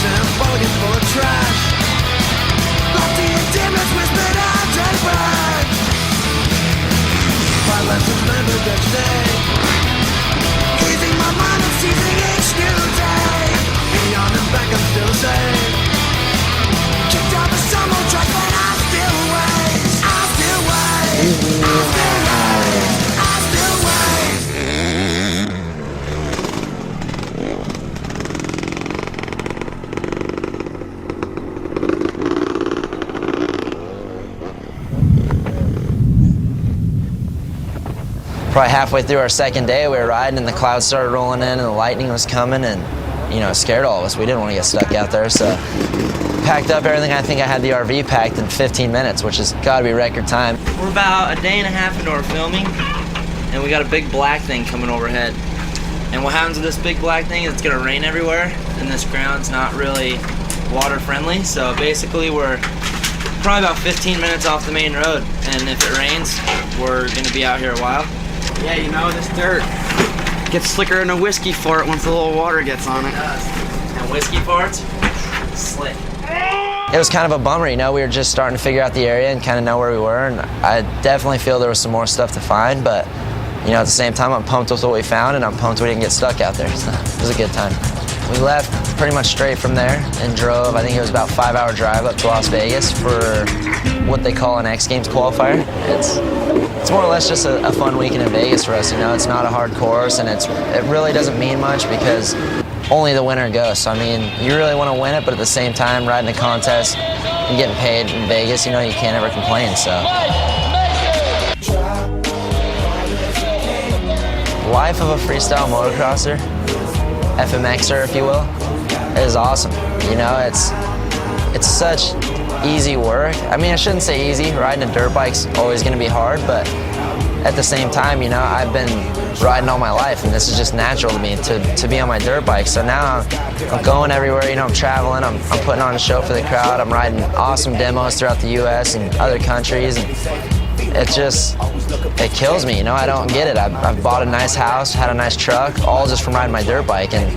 and pocket full of trash. Lofty and demons whispered out and back. My lessons learned the next day. Easing my mind and seizing each new day. Beyond and back I'm still the same. Kicked out the summer track but I still wait. I still wait. I still wait. I still wait. Probably halfway through our second day, we were riding and the clouds started rolling in and the lightning was coming, and you know, it scared all of us. We didn't want to get stuck out there, so packed up everything. I think I had the RV packed in 15 minutes, which has got to be record time. We're about a day and a half into our filming, and we got a big black thing coming overhead. And what happens with this big black thing is it's going to rain everywhere, and this ground's not really water friendly, so basically we're probably about 15 minutes off the main road, and if it rains, we're going to be out here a while. Yeah, you know, this dirt gets slicker than a whiskey fart once a little water gets on it. It does. And whiskey farts, slick. It was kind of a bummer, you know, we were just starting to figure out the area and kind of know where we were, and I definitely feel there was some more stuff to find, but you know, at the same time, I'm pumped with what we found, and I'm pumped we didn't get stuck out there, so it was a good time. We left pretty much straight from there and drove, I think it was about a 5-hour drive up to Las Vegas for what they call an X Games qualifier. It's more or less just a fun weekend in Vegas for us, you know. It's not a hard course, and it really doesn't mean much because only the winner goes. So, I mean, you really want to win it, but at the same time, riding the contest and getting paid in Vegas, you know, you can't ever complain, so. Life of a freestyle motocrosser, FMXer, if you will, is awesome. You know, it's such easy work. I mean, I shouldn't say easy. Riding a dirt bike's always going to be hard, but at the same time, you know, I've been riding all my life, and this is just natural to me to be on my dirt bike. So now I'm going everywhere. You know, I'm traveling. I'm putting on a show for the crowd. I'm riding awesome demos throughout the U.S. and other countries, and it kills me, you know. I don't get it. I've bought a nice house, had a nice truck, all just from riding my dirt bike, and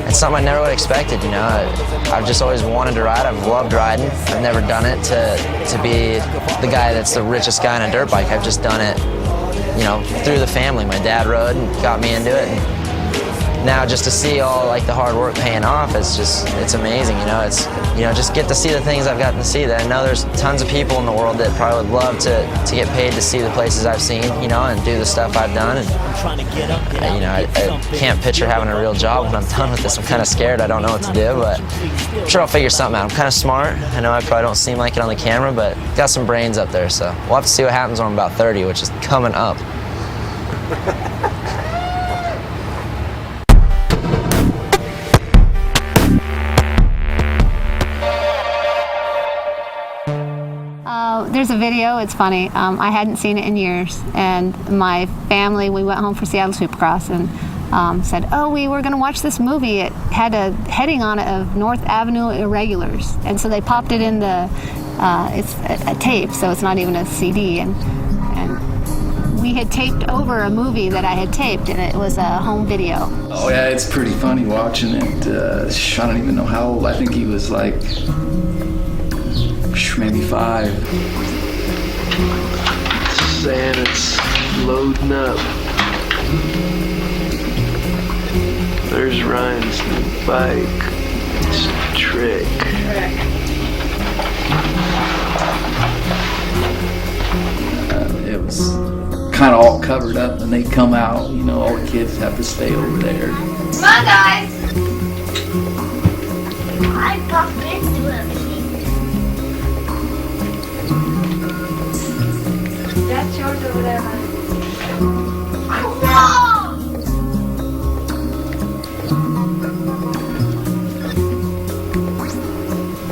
it's something I never would have expected, you know. I've just always wanted to ride. I've loved riding. I've never done it to be the guy that's the richest guy on a dirt bike. I've just done it, you know, through the family. My dad rode and got me into it, and now just to see all like the hard work paying off, it's amazing, you know. It's, you know, just get to see the things I've gotten to see. That I know there's tons of people in the world that probably would love to get paid to see the places I've seen, you know, and do the stuff I've done. And you know, I can't picture having a real job when I'm done with this. I'm kind of scared. I don't know what to do, but I'm sure I'll figure something out. I'm kind of smart. I know I probably don't seem like it on the camera, but got some brains up there. So we'll have to see what happens when I'm about 30, which is coming up. There's a video, it's funny. I hadn't seen it in years, and my family, we went home for Seattle Supercross and said, oh, we were gonna watch this movie. It had a heading on it of North Avenue Irregulars, and so they popped it in the, it's a tape, so it's not even a CD, and we had taped over a movie that I had taped, and it was a home video. Oh yeah, it's pretty funny watching it. I don't even know how old. I think he was like maybe 5. Saying it's loading up. There's Ryan's new bike. It's a trick. It was kind of all covered up, and they come out, you know, all the kids have to stay over there. Come on, guys! I bumped into him. That's yours over there, honey. No!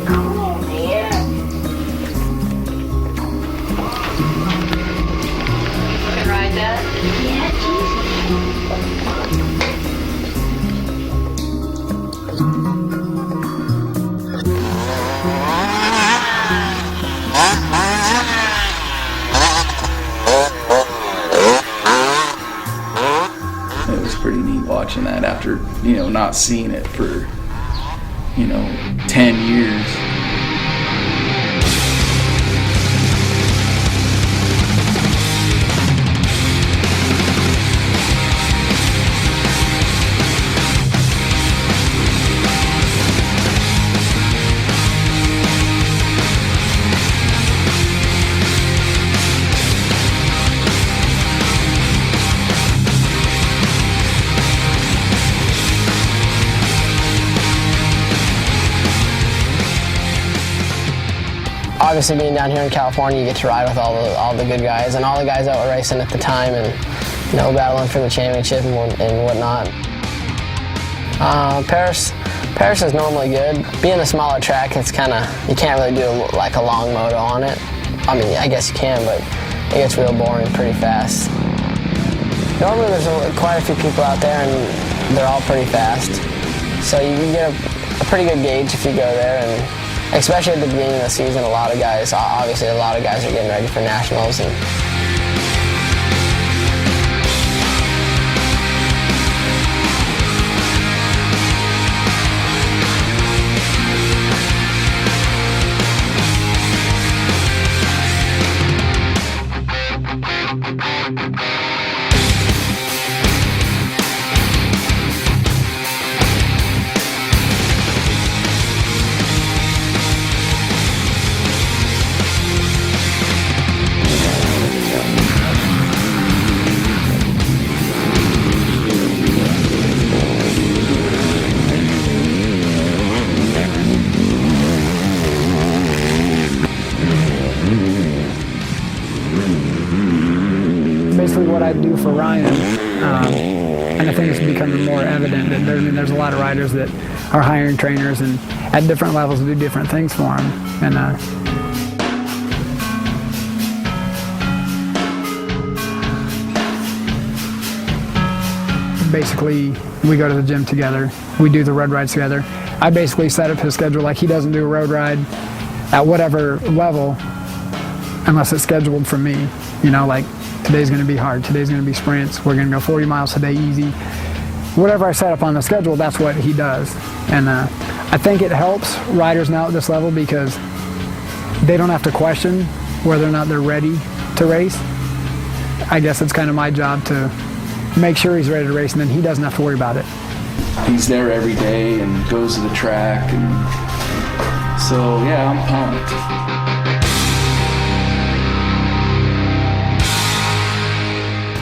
Come over here. You can ride that? Yeah, It was pretty neat watching that after, you know, not seeing it for 10 years. Obviously, being down here in California, you get to ride with all the good guys and all the guys that were racing at the time, and battling for the championship and whatnot. Paris is normally good. Being a smaller track, it's you can't really do like a long moto on it. I mean, I guess you can, but it gets real boring pretty fast. Normally, there's quite a few people out there, and they're all pretty fast. So you get a pretty good gauge if you go there, and especially at the beginning of the season, obviously a lot of guys are getting ready for nationals. Basically what I do for Ryan, and I think it's becoming more evident that there's a lot of riders that are hiring trainers and at different levels do different things for them. And basically we go to the gym together, we do the road rides together. I basically set up his schedule like he doesn't do a road ride at whatever level unless it's scheduled for me. Like today's going to be hard, today's going to be sprints, we're going to go 40 miles today easy. Whatever I set up on the schedule, that's what he does. And I think it helps riders now at this level because they don't have to question whether or not they're ready to race. I guess it's kind of my job to make sure he's ready to race, and then he doesn't have to worry about it. He's there every day and goes to the track, and so yeah, I'm pumped.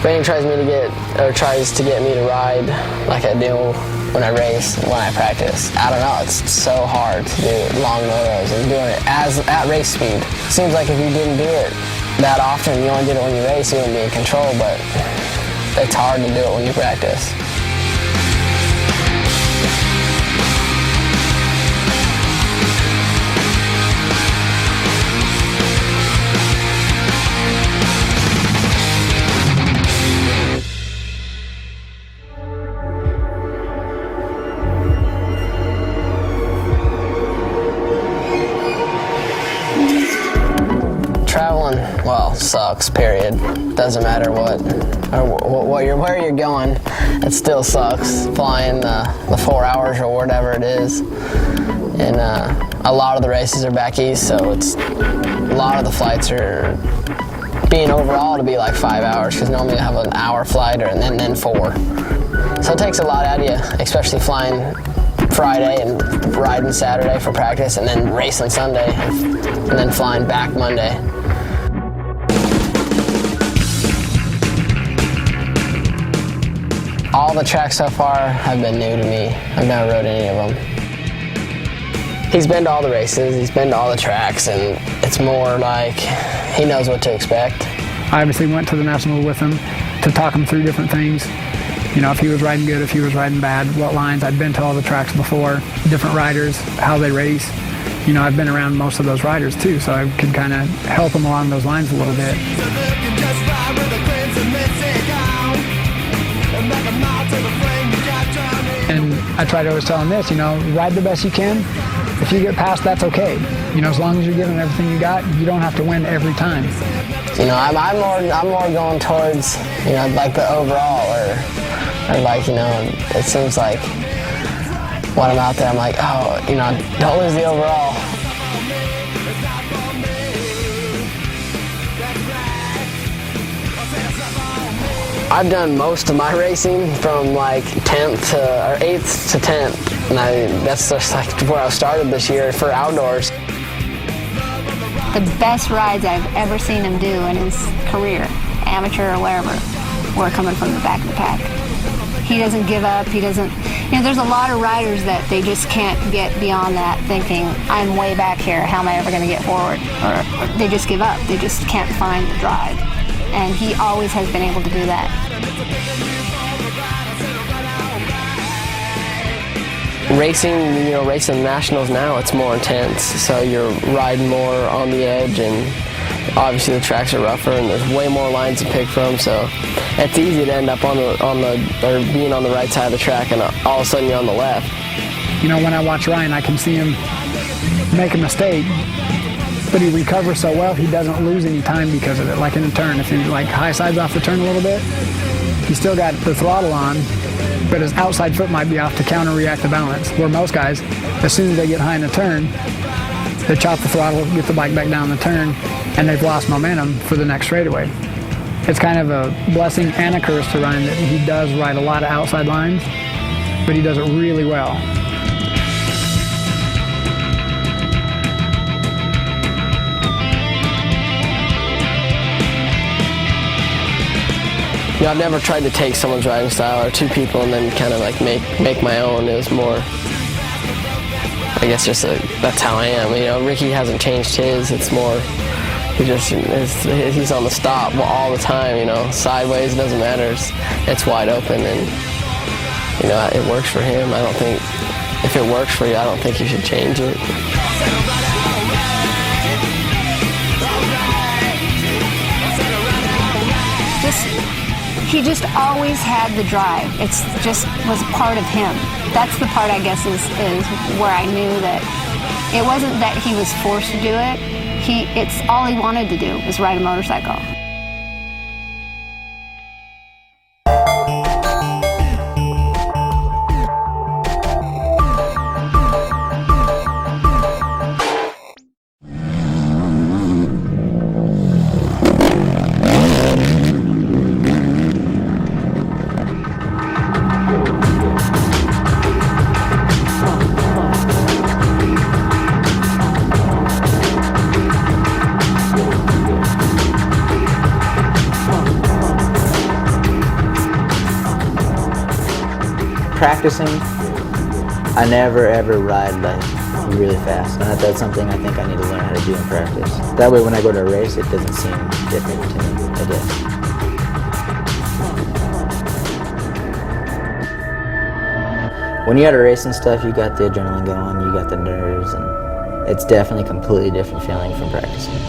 Brandon tries to get me to ride like I do when I race and when I practice. I don't know, it's so hard to do long motos and doing it at race speed. Seems like if you didn't do it that often, you only did it when you race, you wouldn't be in control, but it's hard to do it when you practice. Traveling, well, sucks, period. Doesn't matter where you're going, it still sucks. Flying the 4 hours or whatever it is. And a lot of the races are back east, so a lot of the flights are being overall to be like 5 hours, because normally you have an hour flight and then 4. So it takes a lot out of you, especially flying Friday and riding Saturday for practice and then racing Sunday and then flying back Monday. All the tracks so far have been new to me. I've never rode any of them. He's been to all the races, he's been to all the tracks, and it's more like he knows what to expect. I obviously went to the National with him to talk him through different things. If he was riding good, if he was riding bad, what lines. I'd been to all the tracks before, different riders, how they race. I've been around most of those riders too, so I could kind of help him along those lines a little bit. And I try to always tell him this, ride the best you can. If you get past, that's okay. As long as you're giving everything you got, you don't have to win every time. I'm more going towards, like the overall, or like, it seems like when I'm out there, I'm like, oh, you know, don't lose the overall. I've done most of my racing from like 10th or 8th to 10th, and that's just like where I started this year for outdoors. The best rides I've ever seen him do in his career, amateur or wherever, were coming from the back of the pack. He doesn't give up, he doesn't, you know, there's a lot of riders that they just can't get beyond that thinking, I'm way back here, how am I ever gonna get forward? Or they just give up, they just can't find the drive. And he always has been able to do that. Racing, you know, racing nationals now, it's more intense. So you're riding more on the edge, and obviously the tracks are rougher, and there's way more lines to pick from. So it's easy to end up or being on the right side of the track, and all of a sudden you're on the left. You know, when I watch Ryan, I can see him make a mistake, but he recovers so well, he doesn't lose any time because of it. Like in a turn, if he like high sides off the turn a little bit, he still got the throttle on, but his outside foot might be off to counter-react the balance. Where most guys, as soon as they get high in a turn, they chop the throttle, get the bike back down the turn, and they've lost momentum for the next straightaway. It's kind of a blessing and a curse to Ryan that he does ride a lot of outside lines, but he does it really well. You know, I've never tried to take someone's riding style or two people and then kind of like make my own. It was more, I guess, just that's how I am. You know, Ricky hasn't changed his. It's more, he's on the stop all the time. You know, sideways, it doesn't matter. It's wide open, and you know, it works for him. I don't think if it works for you, I don't think you should change it. He just always had the drive. It's just was part of him. That's the part, I guess, is where I knew that it wasn't that he was forced to do it. It's all he wanted to do was ride a motorcycle. Practicing, I never ever ride like really fast. And that's something I think I need to learn how to do in practice. That way when I go to a race, it doesn't seem different to me, I guess. When you're at a race and stuff, you got the adrenaline going, you got the nerves, and it's definitely a completely different feeling from practicing.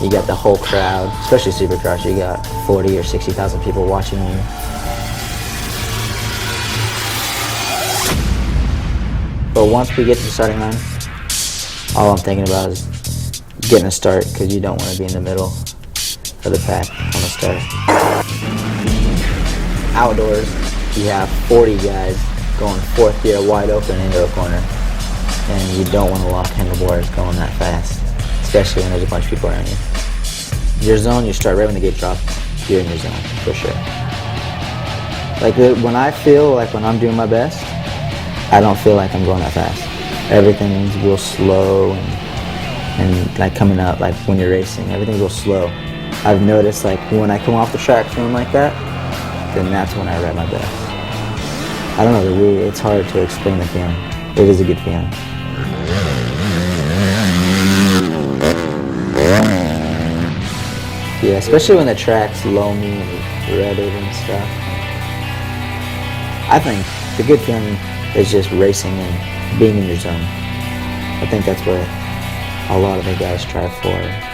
You got the whole crowd, especially Supercross, you got 40 or 60,000 people watching you. But once we get to the starting line, all I'm thinking about is getting a start, because you don't want to be in the middle of the pack on the start. Outdoors, you have 40 guys going fourth gear wide open into a corner, and you don't want to lock handlebars going that fast, especially when there's a bunch of people around you. Your zone, you start right when the gate drops, you're in your zone, for sure. Like when I feel like when I'm doing my best, I don't feel like I'm going that fast. Everything's real slow and like coming up, like when you're racing, everything's real slow. I've noticed like when I come off the track feeling like that, then that's when I ride my best. I don't know, it's hard to explain the feeling. It is a good feeling. Yeah, especially when the track's loamy and rutted and stuff. I think the good feeling is just racing and being in your zone. I think that's what a lot of the guys strive for.